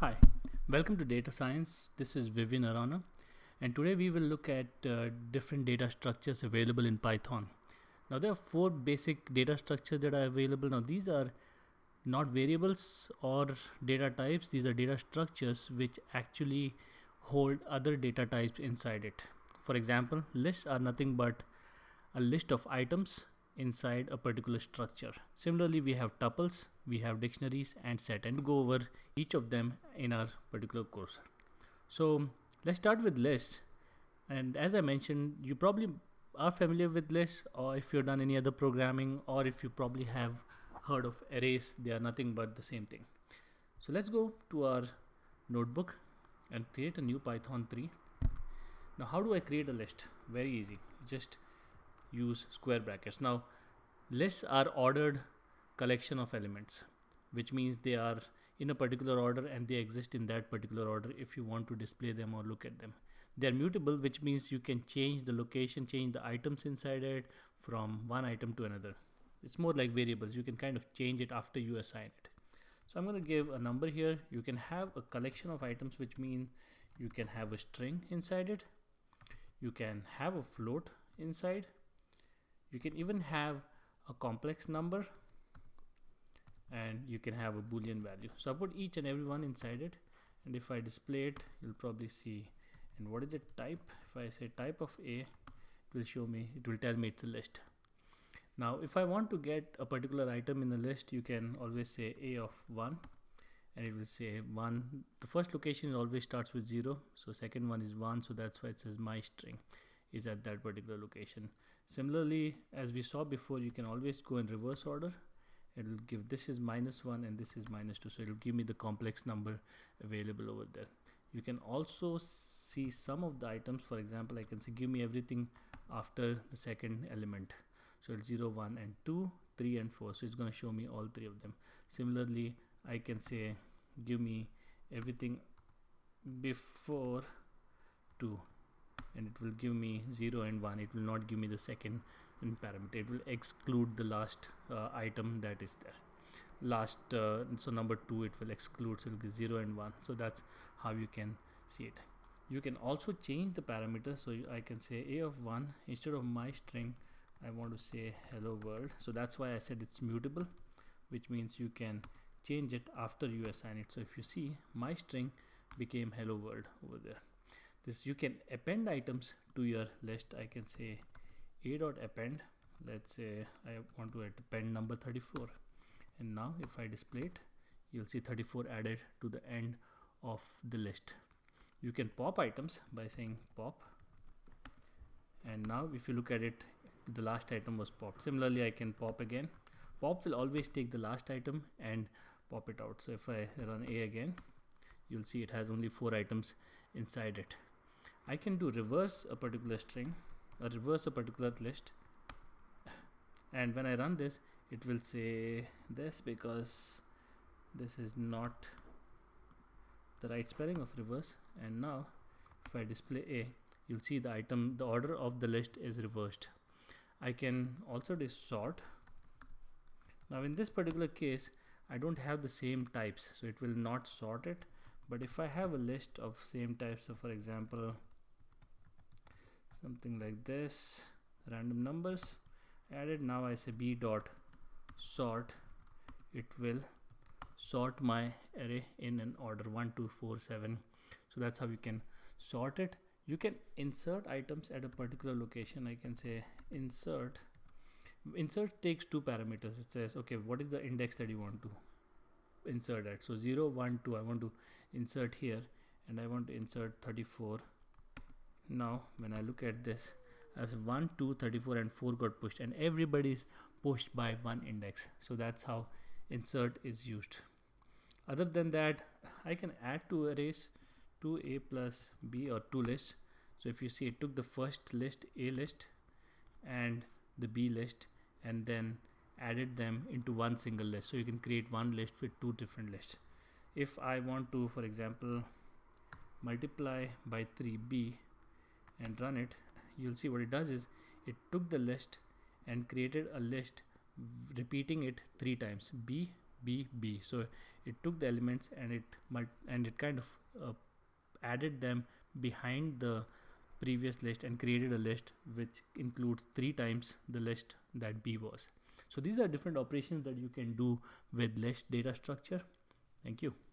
Hi, welcome to Data Science. This is Vivian Arana, and today we will look at different data structures available in Python. Now, there are four basic data structures that are available. Now, these are not variables or data types, these are data structures which actually hold other data types inside it. For example, lists are nothing but a list of items inside a particular structure. Similarly, we have tuples, we have dictionaries and set, and we'll go over each of them in our particular course. So let's start with list. And as I mentioned, you probably are familiar with lists, or if you've done any other programming, or if you probably have heard of arrays, they are nothing but the same thing. So let's go to our notebook and create a new Python 3. Now, how do I create a list? Very easy. Just use square brackets. Now, lists are ordered collection of elements, which means they are in a particular order and they exist in that particular order if you want to display them or look at them. They are mutable, which means you can change the location, change the items inside it from one item to another. It's more like variables. You can kind of change it after you assign it. So I'm going to give a number here. You can have a collection of items, which means you can have a string inside it. You can have a float inside. You can even have a complex number, and you can have a boolean value. So I put each and every one inside it, and if I display it, you'll probably see. And what is the type? If I say type of A, it will show me, it will tell me it's a list. Now if I want to get a particular item in the list, you can always say A of 1, and it will say 1. The first location always starts with 0, so second one is 1, so that's why it says my string is at that particular location. Similarly, as we saw before, you can always go in reverse order. It will give, this is -1 and this is -2, so it will give me the complex number available over there. You can also see some of the items. For example, I can say give me everything after the second element, so it's 0, 1 and 2, 3 and 4, so it's going to show me all three of them. Similarly, I can say give me everything before 2, and it will give me 0 and 1. It will not give me the second parameter. It will exclude the last item that is there. So number 2 it will exclude, so it will be 0 and 1. So that's how you can see it. You can also change the parameter. So I can say A of 1, instead of my string I want to say hello world. So that's why I said it's mutable, which means you can change it after you assign it. So if you see, my string became hello world over there. This, you can append items to your list. I can say a dot append. Let's say I want to append number 34, and now if I display it, you'll see 34 added to the end of the list. You can pop items by saying pop, and now if you look at it, the last item was popped. Similarly, I can pop again. Pop will always take the last item and pop it out. So if I run A again, you'll see it has only 4 items inside it. I can do reverse a particular string or reverse a particular list, and when I run this, it will say this because this is not the right spelling of reverse. And now if I display A, you'll see the item, the order of the list is reversed. I can also do sort. Now in this particular case, I don't have the same types, so it will not sort it. But if I have a list of same types, so for example something like this, random numbers added, now I say b dot sort, it will sort my array in an order 1 2 4 7. So that's how you can sort it. You can insert items at a particular location. I can say insert. Insert takes 2 parameters. It says, okay, what is the index that you want to insert at? So 0 1 2 I want to insert here, and I want to insert 34. Now when I look at this, as 1 2 34 and 4 got pushed, and everybody is pushed by 1 index. So that's how insert is used. Other than that, I can add 2 arrays, 2a plus b, or 2 lists. So if you see, it took the first list, A list, and the B list, and then added them into one single list. So you can create one list with 2 different lists. If I want to, for example, multiply by 3b and run it, you'll see what it does is it took the list and created a list repeating it 3 times, b B, B. So it took the elements and it kind of added them behind the previous list and created a list which includes 3 times the list that B was. So these are different operations that you can do with list data structure. Thank you.